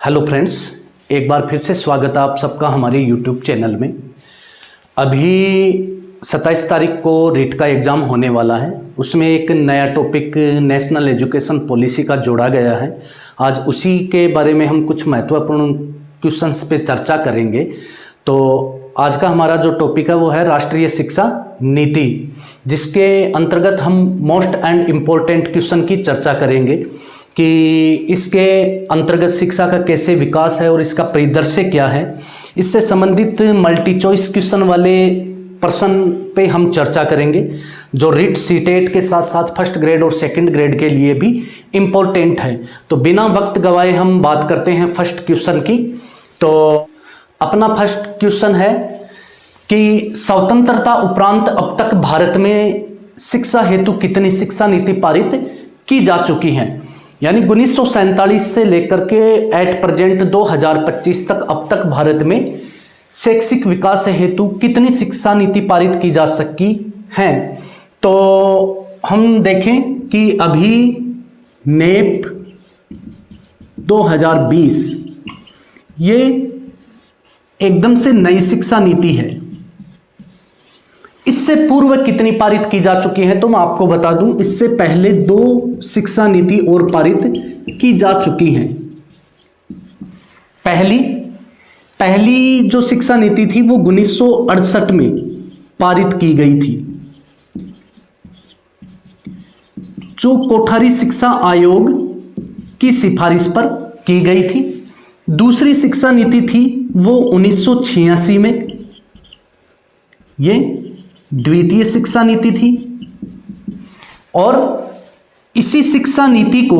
Hello friends, एक बार फिर से स्वागत है आप सबका हमारे यूट्यूब चैनल में। अभी 27 तारीख को रीट का एग्ज़ाम होने वाला है। उसमें एक नया टॉपिक नेशनल एजुकेशन पॉलिसी का जोड़ा गया है। आज उसी के बारे में हम कुछ महत्वपूर्ण क्वेश्चंस पे चर्चा करेंगे। तो आज का हमारा जो टॉपिक है वो है राष्ट्रीय शिक्षा नीति, जिसके अंतर्गत हम मोस्ट एंड इम्पोर्टेंट क्वेश्चन की चर्चा करेंगे कि इसके अंतर्गत शिक्षा का कैसे विकास है और इसका परिदृश्य क्या है। इससे संबंधित मल्टी चॉइस क्वेश्चन वाले प्रश्न पे हम चर्चा करेंगे, जो रीट सीटेट के साथ साथ फर्स्ट ग्रेड और सेकंड ग्रेड के लिए भी इम्पोर्टेंट है। तो बिना वक्त गवाए हम बात करते हैं फर्स्ट क्वेश्चन की। तो अपना फर्स्ट क्वेश्चन है कि स्वतंत्रता उपरांत अब तक भारत में शिक्षा हेतु कितनी शिक्षा नीति पारित की जा चुकी हैं। यानी 1947 से लेकर के एट प्रेजेंट 2025 तक अब तक भारत में शैक्षिक विकास हेतु कितनी शिक्षा नीति पारित की जा सकी हैं। तो हम देखें कि अभी नेप 2020 ये एकदम से नई शिक्षा नीति है। इससे पूर्व कितनी पारित की जा चुकी है तो मैं आपको बता दूं, इससे पहले 2 शिक्षा नीति और पारित की जा चुकी हैं। पहली जो शिक्षा नीति थी वो 1968 में पारित की गई थी, जो कोठारी शिक्षा आयोग की सिफारिश पर की गई थी। दूसरी शिक्षा नीति थी वो 1986 में, ये द्वितीय शिक्षा नीति थी। और इसी शिक्षा नीति को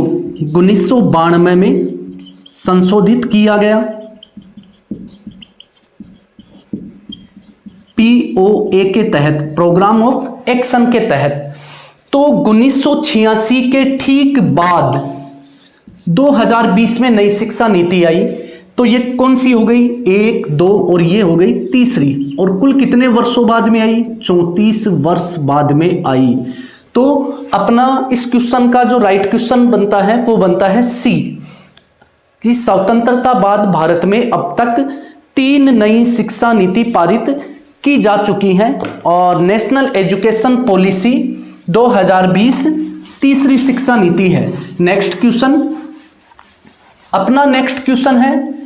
1992 में संशोधित किया गया, POA के तहत, प्रोग्राम ऑफ एक्शन के तहत। तो 1986 के ठीक बाद 2020 में नई शिक्षा नीति आई। तो ये कौन सी हो गई? 1, 2 और ये हो गई तीसरी। और कुल कितने वर्षों बाद में आई? 34 वर्ष बाद में आई। तो अपना इस क्वेश्चन का जो राइट क्वेश्चन बनता है वो बनता है सी, कि स्वतंत्रता बाद भारत में अब तक 3 नई शिक्षा नीति पारित की जा चुकी हैं और नेशनल एजुकेशन पॉलिसी 2020 तीसरी शिक्षा नीति है। नेक्स्ट क्वेश्चन, अपना नेक्स्ट क्वेश्चन है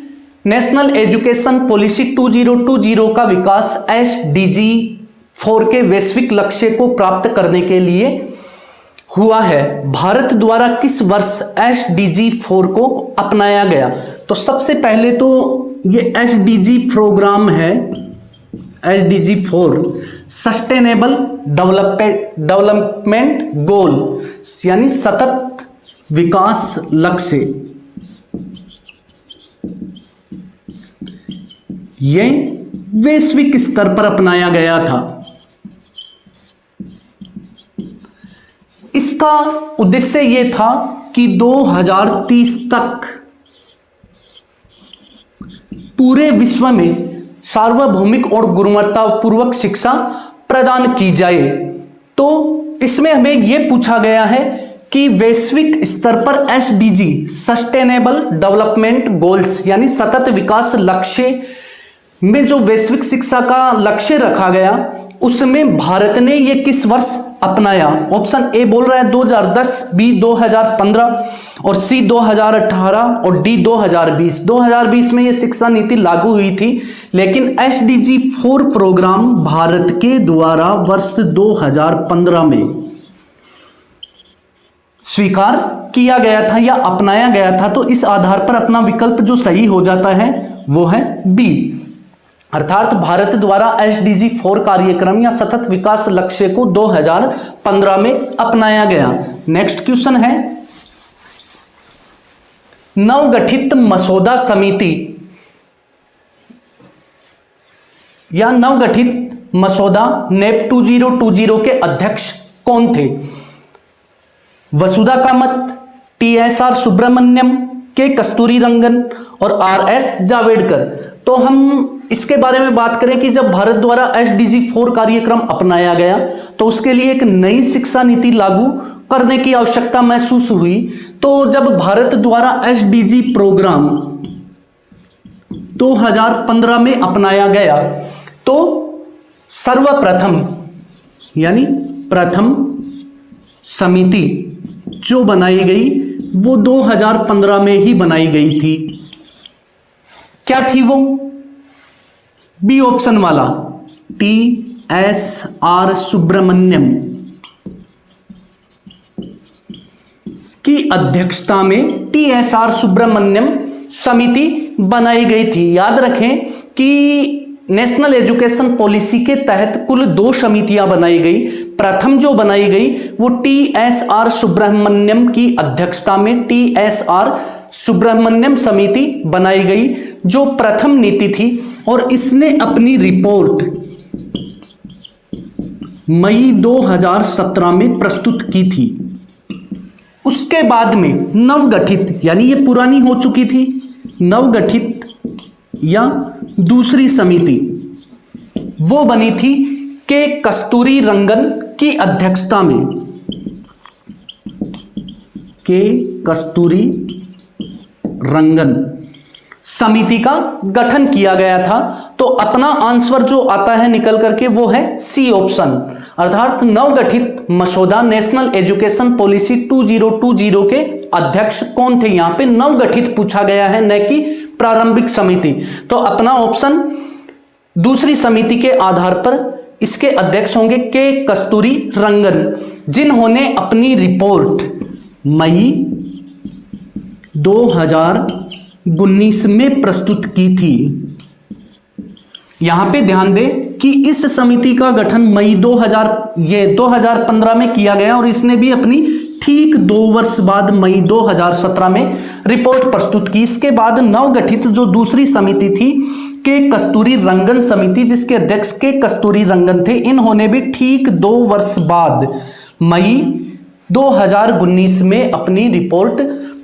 नेशनल एजुकेशन पॉलिसी 2020 का विकास SDG 4 के वैश्विक लक्ष्य को प्राप्त करने के लिए हुआ है। भारत द्वारा किस वर्ष SDG 4 को अपनाया गया? तो सबसे पहले तो ये SDG प्रोग्राम है, SDG 4 सस्टेनेबल डेवलपमेंट गोल, यानी सतत विकास लक्ष्य। ये वैश्विक स्तर पर अपनाया गया था। इसका उद्देश्य यह था कि 2030 तक पूरे विश्व में सार्वभौमिक और गुणवत्तापूर्वक शिक्षा प्रदान की जाए। तो इसमें हमें यह पूछा गया है कि वैश्विक स्तर पर SDG सस्टेनेबल डेवलपमेंट गोल्स, यानी सतत विकास लक्ष्य में जो वैश्विक शिक्षा का लक्ष्य रखा गया उसमें भारत ने ये किस वर्ष अपनाया? ऑप्शन ए बोल रहा है 2010, बी 2015 और सी 2018 और डी 2020। 2020 में ये शिक्षा नीति लागू हुई थी, लेकिन SDG 4 प्रोग्राम भारत के द्वारा वर्ष 2015 में स्वीकार किया गया था या अपनाया गया था। तो इस आधार पर अपना विकल्प जो सही हो जाता है वो है बी, अर्थात भारत द्वारा SDG 4 कार्यक्रम या सतत विकास लक्ष्य को 2015 में अपनाया गया। नेक्स्ट क्वेश्चन है नवगठित मसौदा समिति या नवगठित मसौदा NEP 2020 के अध्यक्ष कौन थे? वसुधा कामत, TSR सुब्रमण्यम, के कस्तूरीरंगन और RS जावेडकर। तो हम इसके बारे में बात करें कि जब भारत द्वारा SDG 4 कार्यक्रम अपनाया गया तो उसके लिए एक नई शिक्षा नीति लागू करने की आवश्यकता महसूस हुई। तो जब भारत द्वारा एसडीजी प्रोग्राम 2015 में अपनाया गया, तो सर्वप्रथम यानी प्रथम समिति जो बनाई गई वो 2015 में ही बनाई गई थी। क्या थी वो? बी ऑप्शन वाला, TSR सुब्रमण्यम की अध्यक्षता में TSR सुब्रमण्यम समिति बनाई गई थी। याद रखें कि नेशनल एजुकेशन पॉलिसी के तहत कुल 2 समितियां बनाई गई। प्रथम जो बनाई गई वो TSR सुब्रमण्यम की अध्यक्षता में TSR सुब्रमण्यम समिति बनाई गई, जो प्रथम नीति थी, और इसने अपनी रिपोर्ट मई 2017 में प्रस्तुत की थी। उसके बाद में नवगठित, यानी ये पुरानी हो चुकी थी, नवगठित या दूसरी समिति वो बनी थी के कस्तूरी रंगन की अध्यक्षता में। के कस्तूरी रंगन समिति का गठन किया गया था। तो अपना आंसर जो आता है निकल करके वो है सी ऑप्शन, अर्थात नवगठित मसौदा नेशनल एजुकेशन पॉलिसी 2020 के अध्यक्ष कौन थे। यहां पे नवगठित पूछा गया है, न कि प्रारंभिक समिति। तो अपना ऑप्शन दूसरी समिति के आधार पर इसके अध्यक्ष होंगे के कस्तूरी रंगन, जिन्होंने अपनी रिपोर्ट मई 2019 में प्रस्तुत की थी। यहां पे ध्यान दें कि इस समिति का गठन मई 2015 में किया गया, और इसने भी अपनी ठीक 2 वर्ष बाद मई 2017 में रिपोर्ट प्रस्तुत की। इसके बाद नवगठित जो दूसरी समिति थी के कस्तूरी रंगन समिति, जिसके अध्यक्ष के कस्तूरी रंगन थे, इन्होंने भी ठीक 2 वर्ष बाद मई 2019 में अपनी रिपोर्ट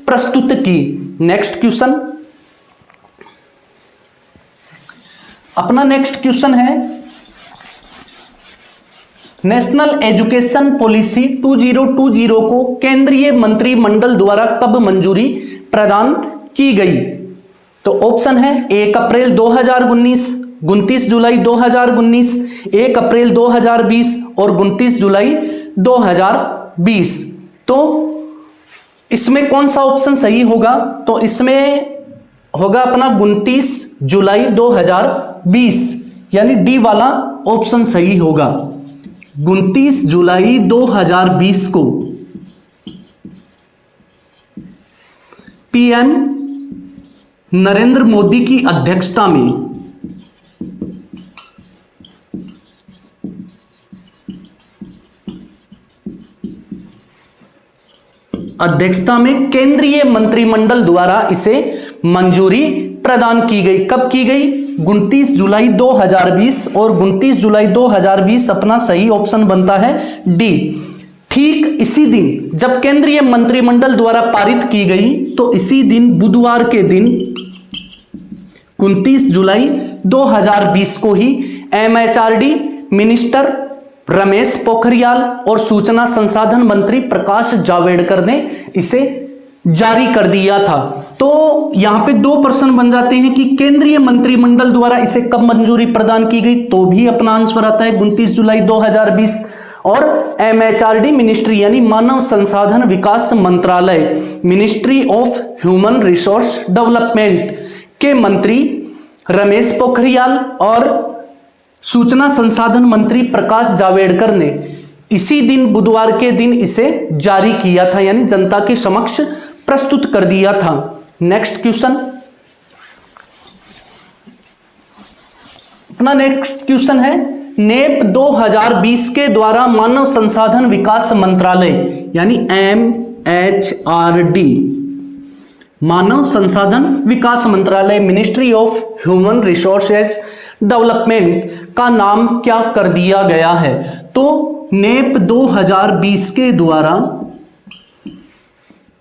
प्रस्तुत की। नेक्स्ट क्वेश्चन, अपना नेक्स्ट क्वेश्चन है नेशनल एजुकेशन पॉलिसी 2020 को केंद्रीय मंत्रिमंडल द्वारा कब मंजूरी प्रदान की गई? तो ऑप्शन है 1 अप्रैल 2019, 29 जुलाई 2019, 1 अप्रैल 2020 और 29 जुलाई 2020। तो इसमें कौन सा ऑप्शन सही होगा? तो इसमें होगा अपना 29 जुलाई 2020, यानी डी वाला ऑप्शन सही होगा। 29 जुलाई 2020 को पीएम नरेंद्र मोदी की अध्यक्षता में केंद्रीय मंत्रिमंडल द्वारा इसे मंजूरी प्रदान की गई। कब की गई? 29 जुलाई 2020, और 29 जुलाई 2020 अपना सही ऑप्शन बनता है डी। ठीक इसी दिन जब केंद्रीय मंत्रिमंडल द्वारा पारित की गई, तो इसी दिन बुधवार के दिन 29 जुलाई 2020 को ही MHRD मिनिस्टर रमेश पोखरियाल और सूचना संसाधन मंत्री प्रकाश जावड़ेकर ने इसे जारी कर दिया था। तो यहां पे 2 प्रश्न बन जाते हैं कि केंद्रीय मंत्रिमंडल द्वारा इसे कब मंजूरी प्रदान की गई, तो भी अपना आंसर आता है 29 जुलाई 2020, और MHRD मिनिस्ट्री यानी मानव संसाधन विकास मंत्रालय, ministry of human resource development के मंत्री रमेश पोखरियाल और सूचना संसाधन मंत्री प्रकाश जावड़ेकर ने इसी दिन बुधवार के दिन इसे जारी किया था, यानी जनता के समक्ष प्रस्तुत कर दिया था। नेक्स्ट क्वेश्चन, अपना नेक्स्ट क्वेश्चन है नेप 2020 के द्वारा मानव संसाधन विकास मंत्रालय यानी MHRD मानव संसाधन विकास मंत्रालय, ministry of human resources development का नाम क्या कर दिया गया है? तो नेप 2020 के द्वारा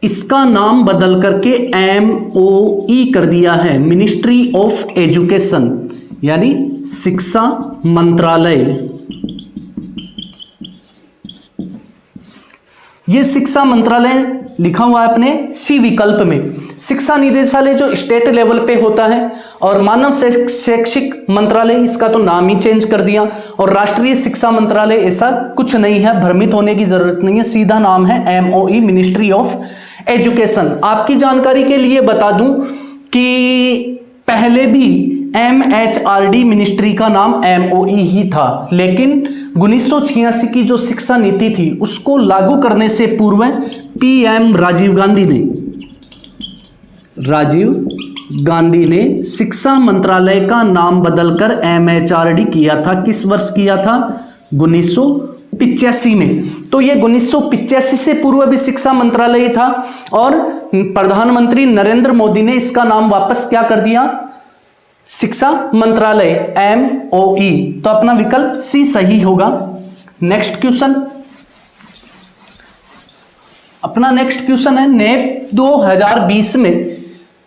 इसका नाम बदल करके MOE कर दिया है, मिनिस्ट्री ऑफ एजुकेशन यानी शिक्षा मंत्रालय। ये शिक्षा मंत्रालय लिखा हुआ है अपने सी विकल्प में। शिक्षा निदेशालय जो स्टेट लेवल पे होता है, और मानव शैक्षिक मंत्रालय, इसका तो नाम ही चेंज कर दिया, और राष्ट्रीय शिक्षा मंत्रालय, ऐसा कुछ नहीं है, भ्रमित होने की जरूरत नहीं है, सीधा नाम है MOE, मिनिस्ट्री ऑफ एजुकेशन। आपकी जानकारी के लिए बता दूं कि पहले भी MHRD मिनिस्ट्री का नाम MOE ही था, लेकिन 1986 की जो शिक्षा नीति थी उसको लागू करने से पूर्व PM राजीव गांधी ने शिक्षा मंत्रालय का नाम बदलकर MHRD किया था। किस वर्ष किया था? 1985 में। तो ये 1985 से पूर्व भी शिक्षा मंत्रालय था, और प्रधानमंत्री नरेंद्र मोदी ने इसका नाम वापस क्या कर दिया? शिक्षा मंत्रालय, MOE। तो अपना विकल्प सी सही होगा। नेक्स्ट क्वेश्चन, अपना नेक्स्ट क्वेश्चन है नेप 2020 में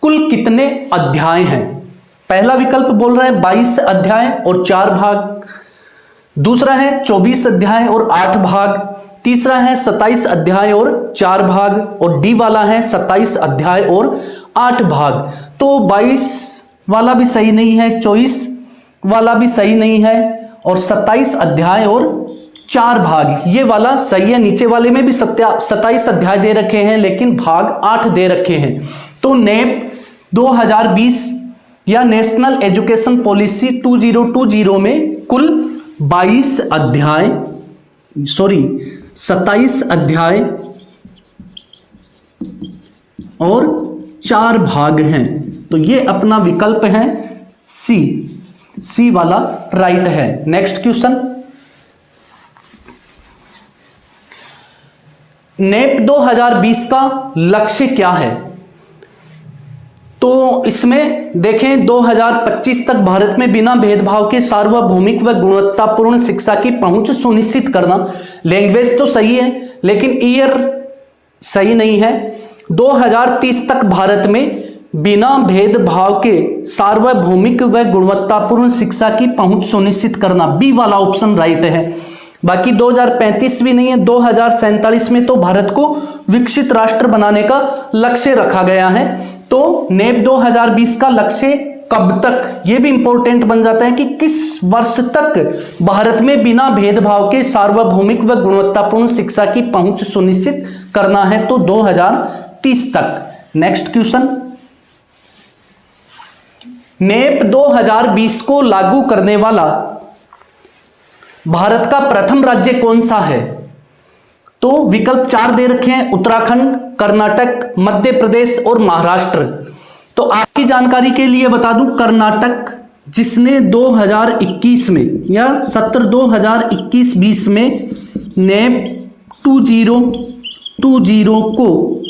कुल कितने अध्याय हैं? पहला विकल्प बोल रहा है 22 अध्याय और 4 भाग, दूसरा है 24 अध्याय और 8 भाग, तीसरा है 27 अध्याय और 4 भाग, और डी वाला है 27 अध्याय और 8 भाग। तो 22 वाला भी सही नहीं है, 24 वाला भी सही नहीं है, और 27 अध्याय और 4 भाग ये वाला सही है। नीचे वाले में भी 27 अध्याय दे रखे हैं, लेकिन भाग 8 दे रखे हैं। तो नेप 2020 या नेशनल एजुकेशन पॉलिसी 2020 में कुल 27 अध्याय और 4 भाग हैं। तो ये अपना विकल्प है सी वाला राइट है। नेक्स्ट क्वेश्चन, नेप 2020 का लक्ष्य क्या है? तो इसमें देखें 2025 तक भारत में बिना भेदभाव के सार्वभौमिक व गुणवत्तापूर्ण शिक्षा की पहुंच सुनिश्चित करना। लैंग्वेज तो सही है, लेकिन ईयर सही नहीं है। 2030 तक भारत में बिना भेदभाव के सार्वभौमिक व गुणवत्तापूर्ण शिक्षा की पहुंच सुनिश्चित करना, बी वाला ऑप्शन राइट है। बाकी 2035 भी नहीं है, 2047 में तो भारत को विकसित राष्ट्र बनाने का लक्ष्य रखा गया है। तो नेप 2020 का लक्ष्य कब तक, यह भी इंपॉर्टेंट बन जाता है कि किस वर्ष तक भारत में बिना भेदभाव के सार्वभौमिक व गुणवत्तापूर्ण शिक्षा की पहुंच सुनिश्चित करना है। तो 2030 तक। नेक्स्ट क्वेश्चन, नेप 2020 को लागू करने वाला भारत का प्रथम राज्य कौन सा है? तो विकल्प 4 दे रखे हैं, उत्तराखंड, कर्नाटक, मध्य प्रदेश और महाराष्ट्र। तो आपकी जानकारी के लिए बता दूं, कर्नाटक जिसने 2021 में या सत्र 2021-20 में नेप 2020 को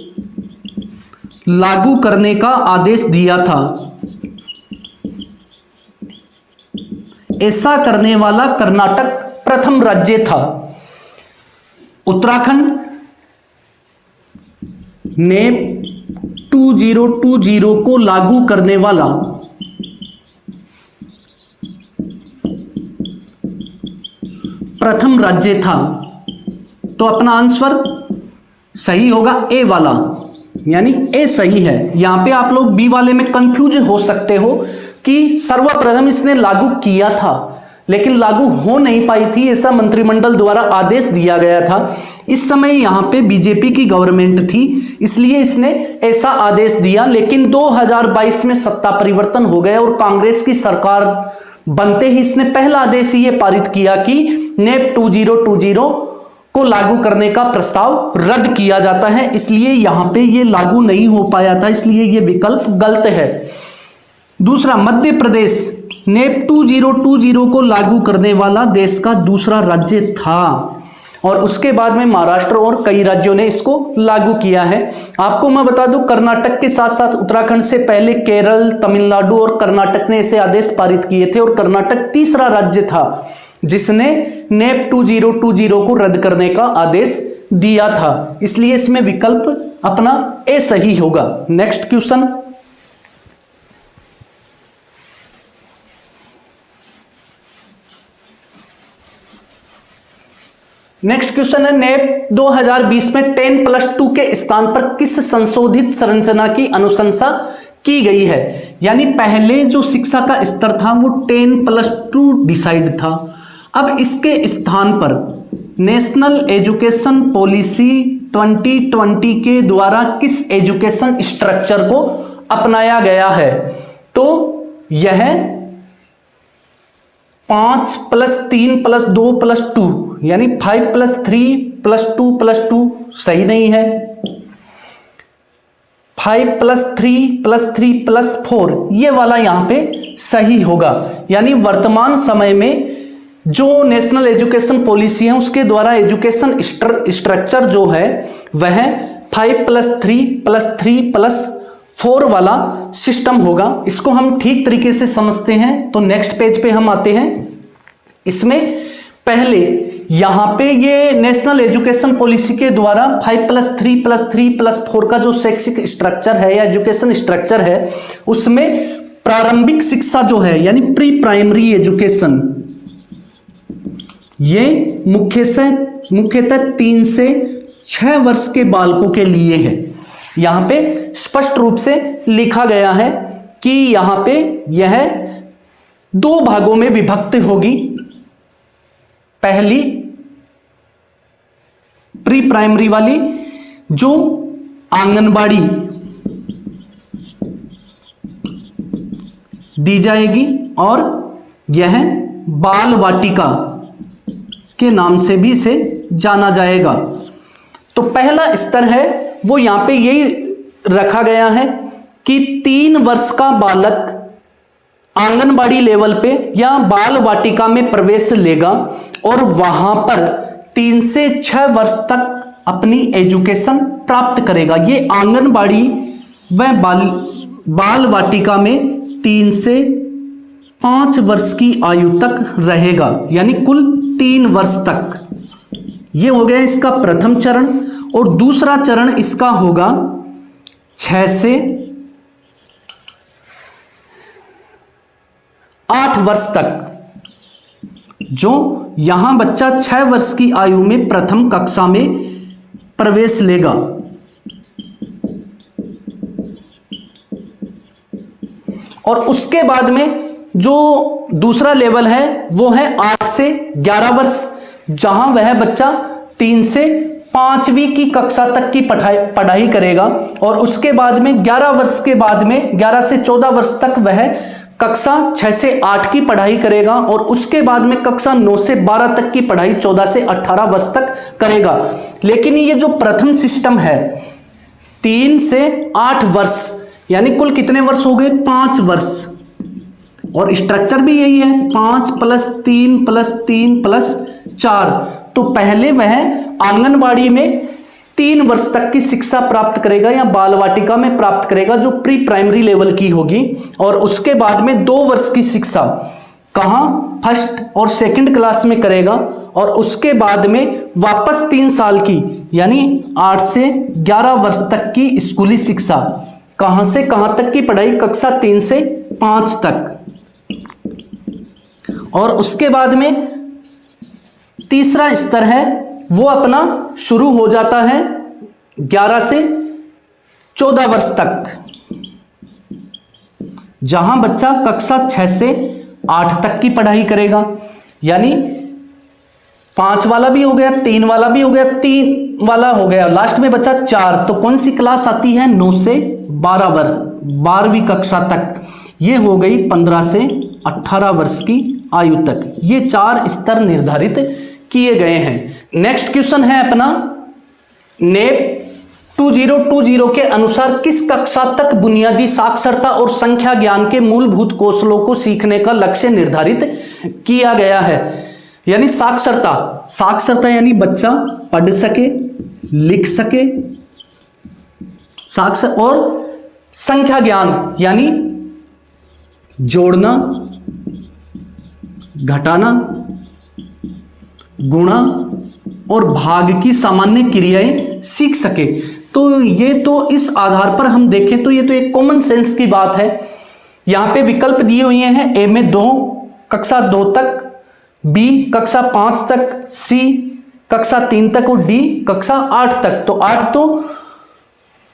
लागू करने का आदेश दिया था, ऐसा करने वाला कर्नाटक प्रथम राज्य था। उत्तराखंड नेप 2020 को लागू करने वाला प्रथम राज्य था। तो अपना आंसर सही होगा ए वाला, यानी ए सही है। यहां पे आप लोग बी वाले में कंफ्यूज हो सकते हो कि सर्वप्रथम इसने लागू किया था लेकिन लागू हो नहीं पाई थी, ऐसा मंत्रिमंडल द्वारा आदेश दिया गया था। इस समय यहां पे बीजेपी की गवर्नमेंट थी, इसलिए इसने ऐसा आदेश दिया। लेकिन 2022 में सत्ता परिवर्तन हो गया और कांग्रेस की सरकार बनते ही इसने पहला आदेश ये पारित किया कि नेप 2020 को लागू करने का प्रस्ताव रद्द किया जाता है, इसलिए यहां पे ये लागू नहीं हो पाया था, इसलिए ये विकल्प गलत है। दूसरा, मध्य प्रदेश नेप 2020 को लागू करने वाला देश का दूसरा राज्य था और उसके बाद में महाराष्ट्र और कई राज्यों ने इसको लागू किया है। आपको मैं बता दूं, कर्नाटक के साथ साथ उत्तराखंड से पहले केरल, तमिलनाडु और कर्नाटक ने ऐसे आदेश पारित किए थे और कर्नाटक तीसरा राज्य था जिसने नेप 2020 को रद्द करने का आदेश दिया था, इसलिए इसमें विकल्प अपना ए सही होगा। नेक्स्ट क्वेश्चन, नेक्स्ट क्वेश्चन है नेप 2020 में 10+2 के स्थान पर किस संशोधित संरचना की अनुशंसा की गई है। यानी पहले जो शिक्षा का स्तर था वो 10+2 डिसाइड था, अब इसके स्थान पर नेशनल एजुकेशन पॉलिसी 2020 के द्वारा किस एजुकेशन स्ट्रक्चर को अपनाया गया है। तो यह 5+3+2+2 यानी 5+3+2+2 सही नहीं है। 5+3+3+4 ये वाला यहां पे सही होगा। यानी वर्तमान समय में जो नेशनल एजुकेशन पॉलिसी है उसके द्वारा एजुकेशन स्ट्रक्चर जो है वह 5+3+3+4 वाला सिस्टम होगा। इसको हम ठीक तरीके से समझते हैं तो नेक्स्ट पेज पे हम आते हैं। इसमें पहले यहां पे ये नेशनल एजुकेशन पॉलिसी के द्वारा 5+3+3+4 का जो शैक्षिक स्ट्रक्चर है या एजुकेशन स्ट्रक्चर है उसमें प्रारंभिक शिक्षा जो है यानी प्री प्राइमरी एजुकेशन ये मुख्यतः 3 से 6 वर्ष के बालकों के लिए है। यहां पे स्पष्ट रूप से लिखा गया है कि यहां पे यह 2 भागों में विभक्त होगी। पहली प्री प्राइमरी वाली जो आंगनबाड़ी दी जाएगी और यह बाल वाटिका के नाम से भी इसे जाना जाएगा। तो पहला स्तर है वो यहां पे यही रखा गया है कि 3 वर्ष का बालक आंगनबाड़ी लेवल पे या बाल वाटिका में प्रवेश लेगा और वहां पर 3 से 6 वर्ष तक अपनी एजुकेशन प्राप्त करेगा। ये आंगनबाड़ी व बाल वाटिका में 3 से 5 वर्ष की आयु तक रहेगा, यानी कुल 3 वर्ष तक। ये हो गया इसका प्रथम चरण। और दूसरा चरण इसका होगा 6 से 8 वर्ष तक, जो यहां बच्चा 6 वर्ष की आयु में प्रथम कक्षा में प्रवेश लेगा। और उसके बाद में जो दूसरा लेवल है वो है 8 से 11 वर्ष, जहां वह बच्चा 3 से 5वीं की कक्षा तक की पढ़ाई करेगा। और उसके बाद में 11 वर्ष के बाद में 11 से 14 वर्ष तक वह कक्षा 6 से 8 की पढ़ाई करेगा। और उसके बाद में कक्षा 9 से 12 तक की पढ़ाई 14 से 18 वर्ष तक करेगा। लेकिन ये जो प्रथम सिस्टम है 3 से 8 वर्ष, यानी कुल कितने वर्ष हो गए? 5 वर्ष। और स्ट्रक्चर भी यही है 5 + 3 + 3 + 4। तो पहले वह आंगनबाड़ी में 3 वर्ष तक की शिक्षा प्राप्त करेगा या बाल वाटिका में प्राप्त करेगा, जो प्री प्राइमरी लेवल की होगी। और उसके बाद में 2 वर्ष की शिक्षा कहां? फर्स्ट और सेकंड क्लास में करेगा। और उसके बाद में वापस 3 साल की यानी 8 से 11 वर्ष तक की स्कूली शिक्षा। कहां से कहां तक की पढ़ाई? कक्षा 3 से 5 तक। और उसके बाद में तीसरा स्तर है वो अपना शुरू हो जाता है 11 से 14 वर्ष तक, जहां बच्चा कक्षा 6 से 8 तक की पढ़ाई करेगा। यानी 5 वाला भी हो गया, 3 वाला भी हो गया, 3 वाला हो गया, लास्ट में बचा 4। तो कौन सी क्लास आती है? 9 से 12 वर्ष, 12वीं कक्षा तक। ये हो गई 15 से 18 वर्ष की आयु तक। ये 4 स्तर निर्धारित किए गए हैं। नेक्स्ट क्वेश्चन है अपना नेप 2020 के अनुसार किस कक्षा तक बुनियादी साक्षरता और संख्या ज्ञान के मूलभूत कौशलों को सीखने का लक्ष्य निर्धारित किया गया है? यानी साक्षरता यानी बच्चा पढ़ सके, लिख सके, साक्षर। और संख्या ज्ञान यानी जोड़ना, घटाना, गुणा और भाग की सामान्य क्रियाएं सीख सके। तो ये तो इस आधार पर हम देखें तो ये तो एक कॉमन सेंस की बात है। यहां पे विकल्प दिए हुए हैं ए में 2 कक्षा 2 तक, बी कक्षा 5 तक, सी कक्षा 3 तक और डी कक्षा 8 तक। तो 8 तो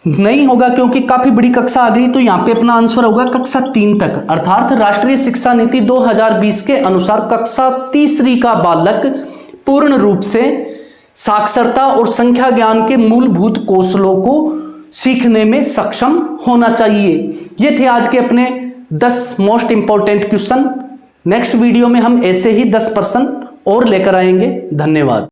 नहीं होगा क्योंकि काफी बड़ी कक्षा आ गई, तो यहां पे अपना आंसर होगा कक्षा 3 तक। अर्थात राष्ट्रीय शिक्षा नीति 2020 के अनुसार कक्षा तीसरी का बालक पूर्ण रूप से साक्षरता और संख्या ज्ञान के मूलभूत कौशलों को सीखने में सक्षम होना चाहिए। ये थे आज के अपने 10 most important question. Next video में हम ऐसे ही 10 प्रश्न और लेकर आएंगे। धन्यवाद।